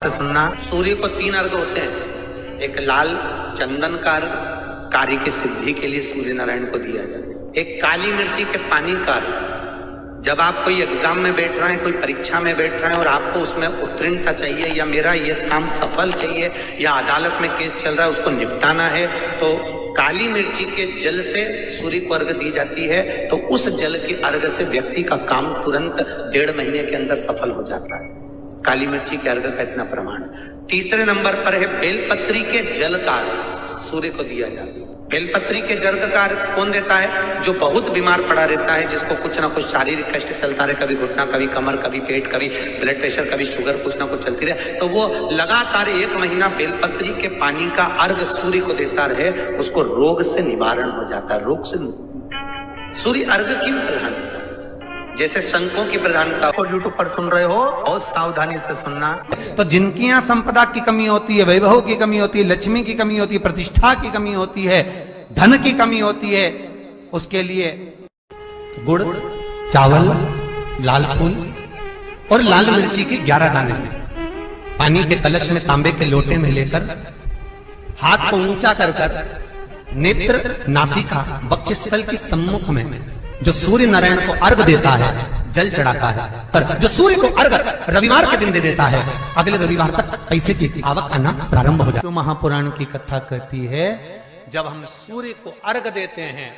सुनना। सूर्य को 3 अर्घ होते हैं। एक लाल चंदन का अर्घ कार्य की सिद्धि के लिए सूर्य नारायण को दिया जाता है। एक काली मिर्ची के पानी का अर्घ, जब आप कोई एग्जाम में बैठ रहे हैं, कोई परीक्षा में बैठ रहे हैं और आपको उसमें उत्तीर्णता चाहिए या मेरा ये काम सफल चाहिए या अदालत में केस चल रहा है उसको निपटाना है, तो काली मिर्ची के जल से सूर्य को अर्घ दी जाती है। तो उस जल के अर्घ से व्यक्ति का काम तुरंत 1.5 महीने के अंदर सफल हो जाता है। काली मिर्ची के अर्घ का इतना प्रमाण। तीसरे नंबर पर है बेलपत्री के जल का अर्घ, सूर्य को दिया जाता है। बेलपत्री के जल का अर्घ कौन देता है? जो बहुत बीमार पड़ा रहता है, जिसको कुछ ना कुछ शारीरिक कष्ट चलता रहे, कभी घुटना, कभी कमर, कभी पेट, कभी ब्लड प्रेशर, कभी शुगर, कुछ ना कुछ चलती रहे, तो वो लगातार 1 महीना बेलपत्री के पानी का अर्घ सूर्य को देता रहे, उसको रोग से निवारण हो जाता है, रोग से मुक्ति। सूर्य अर्घ की प्रधानता, जैसे शंखों की प्रधानता। और यूट्यूब पर सुन रहे हो, बहुत सावधानी से सुनना। तो जिनकी यहाँ संपदा की कमी होती है, वैभव की कमी होती है, लक्ष्मी की कमी होती है, प्रतिष्ठा की कमी होती है, धन की कमी होती है, उसके लिए गुड़, चावल, लाल फूल और लाल मिर्ची के 11 दाने पानी के कलश में तांबे के लोटे में लेकर हाथ को ऊंचा कर नेत्र, नासिका, वक्षस्थल के सम्मुख में जो सूर्य नारायण को अर्घ देता है, जल चढ़ाता है, पर जो सूर्य को अर्घ रविवार के दिन दे देता है, अगले रविवार तक पैसे की आवक आना प्रारंभ हो जाता है। तो महापुराण की कथा कहती है, जब हम सूर्य को अर्घ देते हैं,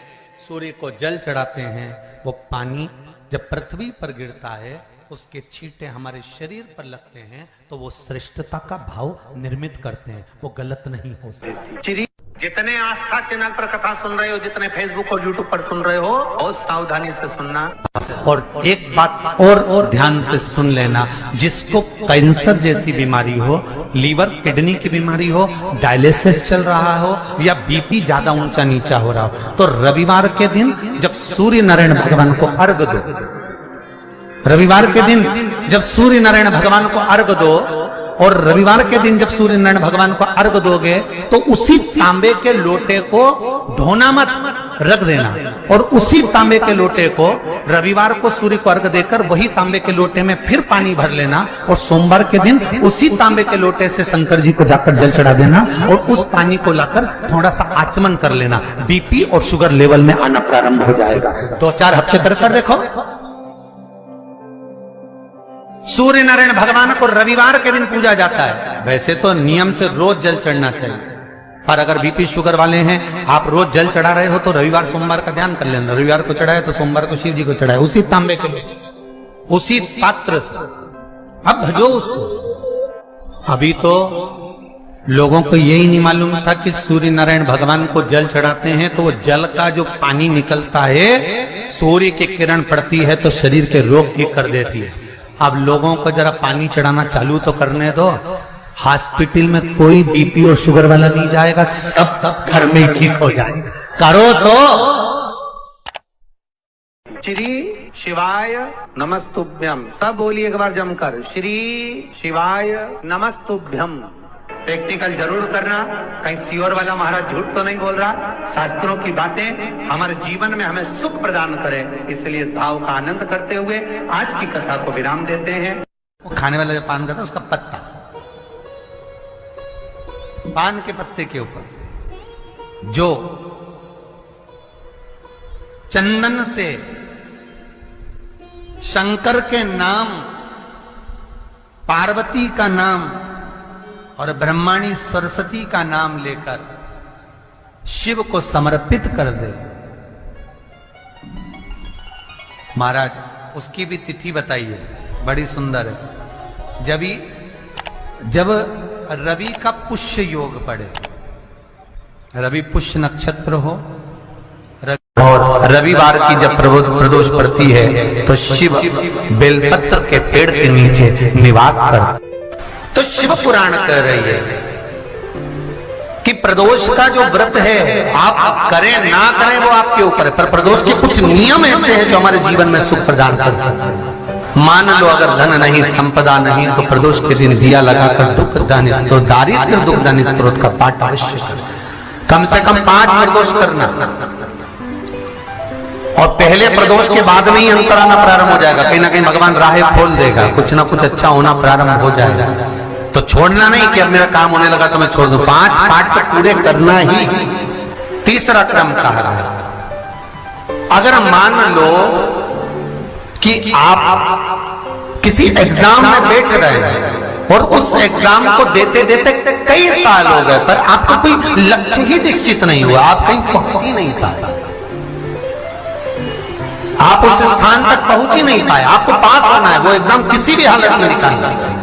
सूर्य को जल चढ़ाते हैं, वो पानी जब पृथ्वी पर गिरता है, उसके छींटे हमारे शरीर पर लगते हैं, तो वो श्रेष्ठता का भाव निर्मित करते हैं, वो गलत नहीं हो सकती। जितने आस्था चैनल पर कथा सुन रहे हो, जितने फेसबुक और यूट्यूब पर सुन रहे हो, बहुत सावधानी से सुनना। और एक बात और ध्यान से सुन लेना, जिसको कैंसर जैसी बीमारी हो, लीवर किडनी की बीमारी हो, डायलिसिस चल रहा हो या बीपी ज्यादा ऊंचा नीचा हो रहा हो, तो रविवार के दिन जब सूर्य नारायण भगवान को अर्घ दो, रविवार के दिन जब सूर्य नारायण भगवान को अर्घ दो, और रविवार के दिन जब सूर्य नारायण भगवान को अर्घ दोगे, तो उसी तांबे के लोटे को धोना मत, रख देना, और उसी तांबे के लोटे को रविवार को सूर्य को अर्घ देकर वही तांबे के लोटे में फिर पानी भर लेना, और सोमवार के दिन उसी तांबे के लोटे से शंकर जी को जाकर जल चढ़ा देना, और उस पानी को लाकर थोड़ा सा आचमन कर लेना, बीपी और शुगर लेवल में आना प्रारंभ हो जाएगा। 2-4 हफ्ते कर देखो। सूर्य नारायण भगवान को रविवार के दिन पूजा जाता है। वैसे तो नियम से रोज जल चढ़ना चाहिए, पर अगर बीपी शुगर वाले हैं, आप रोज जल चढ़ा रहे हो, तो रविवार सोमवार का ध्यान कर लेना। रविवार को चढ़ाए तो सोमवार को शिव जी को चढ़ाए, उसी तांबे के उसी पात्र से। अब भजो उसको। अभी तो लोगों को यही नहीं मालूम था कि सूर्य नारायण भगवान को जल चढ़ाते हैं तो वो जल का जो पानी निकलता है, सूर्य की किरण पड़ती है तो शरीर के रोग ठीक कर देती है। अब लोगों को जरा पानी चढ़ाना चालू तो करने दो। हॉस्पिटल में कोई बीपी और शुगर वाला नहीं जाएगा, सब घर में ठीक हो जाएगा। करो तो। श्री शिवाय नमस्तुभ्यम, सब बोलिए एक बार जमकर, श्री शिवाय नमस्तुभ्यम। प्रैक्टिकल जरूर करना, कहीं सियोर वाला महाराज झूठ तो नहीं बोल रहा। शास्त्रों की बातें हमारे जीवन में हमें सुख प्रदान करें, इसलिए इस भाव का आनंद करते हुए आज की कथा को विराम देते हैं। वो खाने वाला जो पान खाता है, उसका पत्ता, पान के पत्ते के ऊपर जो चंदन से शंकर के नाम, पार्वती का नाम और ब्रह्माणी सरस्वती का नाम लेकर शिव को समर्पित कर दे। महाराज उसकी भी तिथि बताइए, बड़ी सुंदर है। जब रवि का पुष्य योग पड़े, रवि पुष्य नक्षत्र हो, और रविवार की जब प्रदोष पड़ती है, तो शिव बेलपत्र के पेड़ के नीचे निवास कर। तो शिव पुराण कह रही है कि प्रदोष का जो व्रत है, आप करें ना करें वो आपके ऊपर है, पर प्रदोष के कुछ नियम ऐसे हैं जो हमारे जीवन में सुख प्रदान कर सकते हैं। मान लो अगर धन नहीं, संपदा नहीं, तो प्रदोष के दिन दिया लगाकर दुख दान स्त्रोत, दारिद्र्य दुख दान स्त्रोत का पाठ अवश्य करें। कम से कम 5 प्रदोष करना, और पहले प्रदोष के बाद में ही अंतर आना प्रारंभ हो जाएगा। कहीं ना कहीं भगवान राहें खोल देगा, कुछ ना कुछ अच्छा होना प्रारंभ हो जाएगा। तो छोड़ना नहीं कि अब मेरा काम होने लगा तो मैं छोड़ दूं, 5 पाठ तो पूरे करना ही तीसरा क्रम कहा गया। अगर मान लो कि आप किसी एग्जाम में बैठ रहे हैं और उस एग्जाम को देते देते कई साल हो गए पर आपको कोई लक्ष्य ही निश्चित नहीं हुआ, आप कहीं पहुंच ही नहीं पाए, आप उस स्थान तक पहुंच ही नहीं पाए, आपको पास होना है, वो एग्जाम किसी भी हालत में निकालना है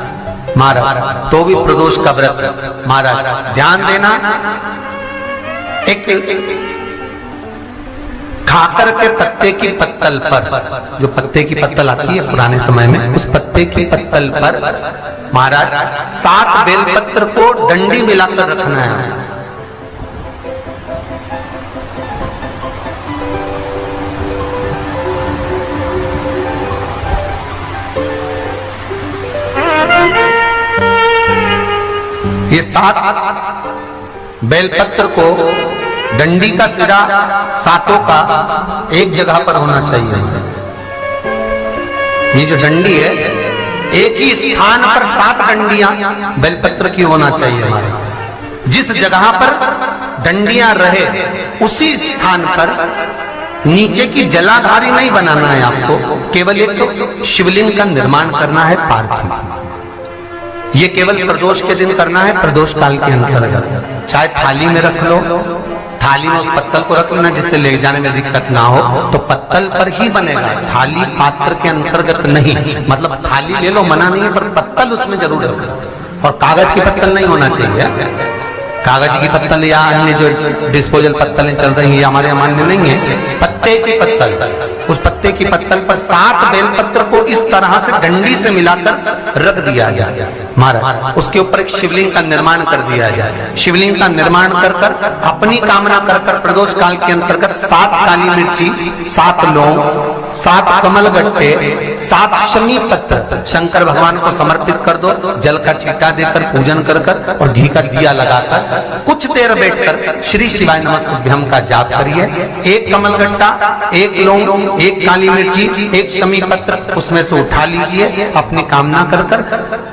महाराज, तो भी प्रदोष का व्रत महाराज ध्यान देना। एक खाकर के पत्ते की पत्तल पर, जो पत्ते की पत्तल आती है पुराने समय में, उस पत्ते की पत्तल पर महाराज 7 बेलपत्र को डंडी मिलाकर रखना है। ये 7 बेलपत्र को डंडी का सिरा 7 का एक जगह पर होना चाहिए। ये जो डंडी है एक ही स्थान पर 7 डंडियां बेलपत्र की होना चाहिए हमारे। जिस जगह पर डंडियां रहे उसी स्थान पर नीचे की जलाधारी नहीं बनाना है आपको, केवल एक तो शिवलिंग का निर्माण करना है पार्थिव। ये केवल प्रदोष के दिन करना है, प्रदोष काल के अंतर्गत। चाहे थाली में रख लो, थाली में उस पत्तल को रख लेना जिससे ले जाने में दिक्कत ना हो, तो पत्तल पर ही बनेगा, थाली पात्र के अंतर्गत नहीं। मतलब थाली ले लो मना नहीं है, पर पत्तल उसमें जरूर रखो। और कागज की पत्तल नहीं होना चाहिए, कागज की पत्तल या अन्य जो डिस्पोजल पत्तलें चल रही है हमारे मान्य नहीं है। पत्ते की पत्तल, उस पत्ते की पत्तल पर 7 बेलपत्र को इस तरह से डंडी से मिलाकर रख दिया जाए महाराज। उसके ऊपर एक शिवलिंग का निर्माण कर दिया जाए। शिवलिंग का निर्माण कर कर अपनी कामना कर कर प्रदोष काल के अंतर्गत 7 काली मिर्ची, 7 लौंग, 7 कमल गट्टे, 7 शमी पत्र शंकर भगवान को समर्पित कर दो। जल का छींटा देकर पूजन कर कर और घी का दिया लगाकर कुछ देर बैठकर श्री शिवाय नमस्तुभ्यम का जाप करिए। एक कमल गट्टा, एक लौंग, एक काली मिर्ची, एक शमी पत्र उसमें से उठा लीजिए अपनी कामना कर कर।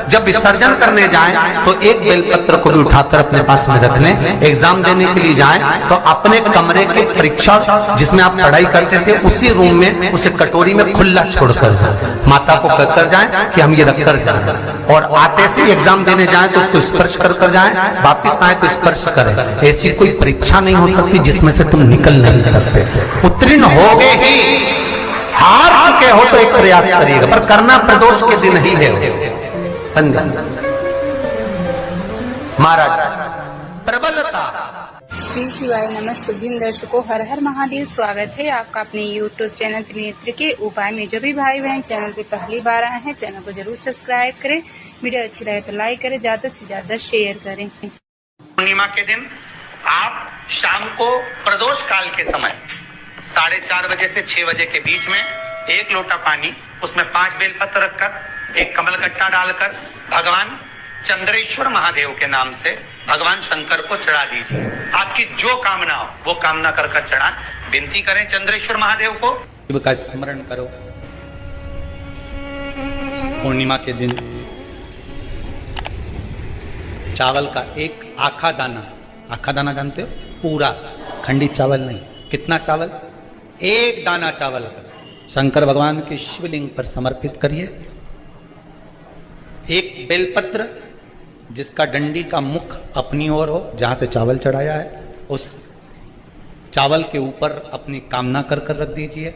जब विसर्जन करने जाएं तो एक बेलपत्र को भी उठाकर अपने पास में रख लें। एग्जाम देने के लिए जाएं तो अपने कमरे के परीक्षा जिसमें आप पढ़ाई करते थे उसी रूम में उसे कटोरी में खुला छोड़कर जाएं। माता को कहकर जाएं कि हम ये रखकर जाएं, और आते से एग्जाम देने जाएं तो उसको स्पर्श कर कर जाएं, वापिस आए तो स्पर्श करें। ऐसी कोई परीक्षा नहीं हो सकती जिसमें से तुम निकल नहीं सकते। उत्तीर्ण होगे ही, हार चुके हो तो एक प्रयास करिएगा, पर करना प्रदोष के दिन ही है। संध्या महाराज प्रबलता। श्री शिवाय नमस्तुभ्यम। दर्शकों हर हर महादेव, स्वागत है आपका अपने YouTube चैनल त्रिनेत्र के उपाय में। जो भी भाई बहन चैनल पे पहली बार आए हैं चैनल को जरूर सब्सक्राइब करें, वीडियो अच्छी लगे तो लाइक करें, ज्यादा से ज्यादा शेयर करें। पूर्णिमा के दिन आप शाम को प्रदोष काल के समय 4:30 बजे से 6 बजे के बीच में 1 लोटा पानी, उसमें 5 बेलपत्र रखकर, एक कमल गट्टा डालकर भगवान चंद्रेश्वर महादेव के नाम से भगवान शंकर को चढ़ा दीजिए। आपकी जो कामना हो वो कामना कर कर चढ़ा। विनती करें चंद्रेश्वर महादेव को, शिव का स्मरण करो। पूर्णिमा के दिन चावल का एक आखा दाना जानते हो, पूरा खंडित चावल नहीं। कितना चावल? 1 दाना चावल शंकर भगवान के शिवलिंग पर समर्पित करिए। एक बेलपत्र जिसका डंडी का मुख अपनी ओर हो, जहां से चावल चढ़ाया है, उस चावल के ऊपर अपनी कामना कर कर रख दीजिए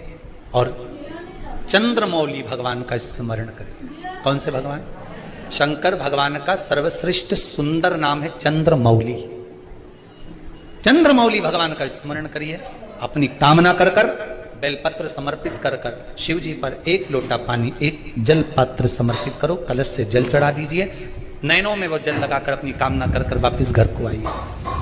और चंद्रमौली भगवान का स्मरण करिए। कौन से भगवान? शंकर भगवान का सर्वश्रेष्ठ सुंदर नाम है चंद्रमौली। चंद्रमौली भगवान का स्मरण करिए, अपनी कामना कर कर बेलपत्र समर्पित कर कर शिव जी पर 1 लोटा पानी, 1 जल पात्र समर्पित करो, कलश से जल चढ़ा दीजिए। नैनों में वो जल लगाकर अपनी कामना कर कर वापिस घर को आइए।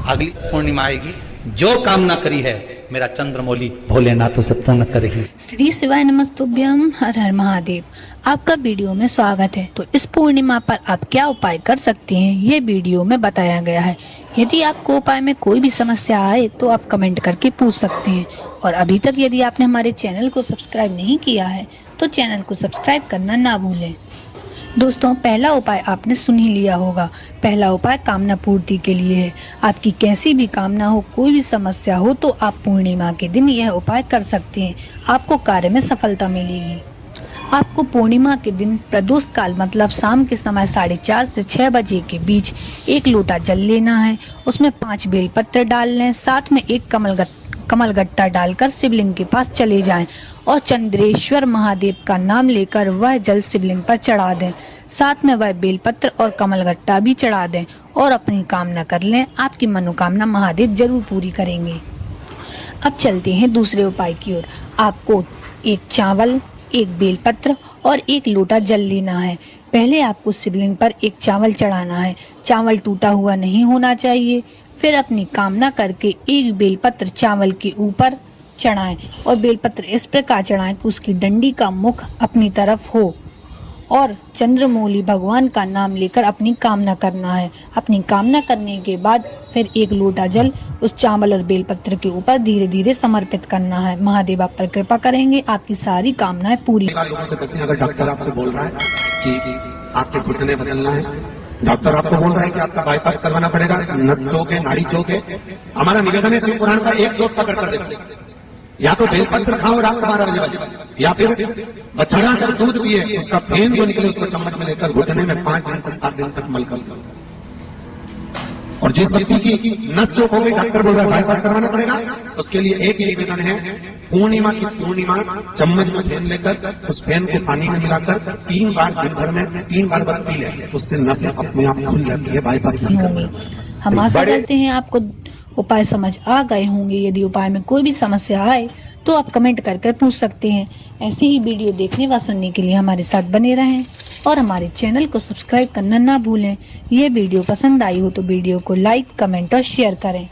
अगली पूर्णिमा आएगी, जो कामना करी है मेरा चंद्रमौली भोलेनाथ उसे पूर्ण करेगी। श्री शिवाय नमस्तुभ्यम। हर हर महादेव। आपका वीडियो में स्वागत है। तो इस पूर्णिमा पर आप क्या उपाय कर सकते हैं ये वीडियो में बताया गया है। यदि आपको उपाय में कोई भी समस्या आए तो आप कमेंट करके पूछ सकते हैं। और अभी तक यदि आपने हमारे चैनल को सब्सक्राइब नहीं किया है तो चैनल को सब्सक्राइब करना ना भूलें। दोस्तों, पहला उपाय आपने सुन ही लिया होगा। पहला उपाय कामना पूर्ति के लिए है। आपकी कैसी भी कामना हो, कोई भी समस्या हो, तो आप पूर्णिमा के दिन यह उपाय कर सकते हैं। आपको कार्य में सफलता मिलेगी। आपको पूर्णिमा के दिन प्रदोष काल मतलब शाम के समय 4:30 से 6 बजे के बीच 1 लोटा जल लेना है। उसमें 5 बेलपत्र डाल लें, साथ में एक कमलगट्टा डालकर शिवलिंग के पास चले जाएं और चंद्रेश्वर महादेव का नाम लेकर वह जल शिवलिंग पर चढ़ा दें। साथ में वह बेलपत्र और कमलगट्टा भी चढ़ा दें और अपनी कामना कर लें। आपकी मनोकामना महादेव जरूर पूरी करेंगे। अब चलते हैं दूसरे उपाय की ओर। आपको 1 चावल, 1 बेलपत्र और 1 लोटा जल लेना है। पहले आपको शिवलिंग पर 1 चावल चढ़ाना है। चावल टूटा हुआ नहीं होना चाहिए। फिर अपनी कामना करके 1 बेलपत्र चावल के ऊपर चढ़ाएं और बेलपत्र इस प्रकार चढ़ाएं कि उसकी डंडी का मुख अपनी तरफ हो और चंद्रमौली भगवान का नाम लेकर अपनी कामना करना है। अपनी कामना करने के बाद फिर 1 लोटा जल उस चावल और बेलपत्र के ऊपर धीरे धीरे समर्पित करना है। महादेव आप पर कृपा करेंगे, आपकी सारी कामनाएं पूरी। लोगों से कहते हैं, अगर डॉक्टर आपको बोल रहा है कि आपके घुटने बदलना है, डॉक्टर आपको बोल रहा है कि आपका बाईपास करवाना पड़ेगा, नस चौक है, नाड़ी चौक है, हमारा निवेदन है शिव पुराण का 1 डोज पकड़ कर देते। या तो बेलपत्र खाओ रात 12 बजे, या फिर बछड़ा कर दूध पिए, उसका फेन जो निकले उसको चम्मच में लेकर घुटने में 5 दिन तक 7 दिन तक मल कर दो। और जिस व्यक्ति की नस चौक हो गई, डॉक्टर बोल रहा है बाईपास करवाना पड़ेगा, उसके लिए एक ही निवेदन है, पूर्णिमा की पूर्णिमा चम्मच में फेन लेकर उस फेन को पानी में मिलाकर 3 बार दिन भर में 3 बार बस पी ले, उससे नसें अपने आप खुल जाती है, बाईपास नहीं होगी। हम आशा करते हैं आपको उपाय समझ आ गए होंगे। यदि उपाय में कोई भी समस्या आए तो आप कमेंट करके पूछ सकते हैं। ऐसी ही वीडियो देखने व सुनने के लिए हमारे साथ बने रहें और हमारे चैनल को सब्सक्राइब करना ना भूलें। यह वीडियो पसंद आई हो तो वीडियो को लाइक, कमेंट और शेयर करें।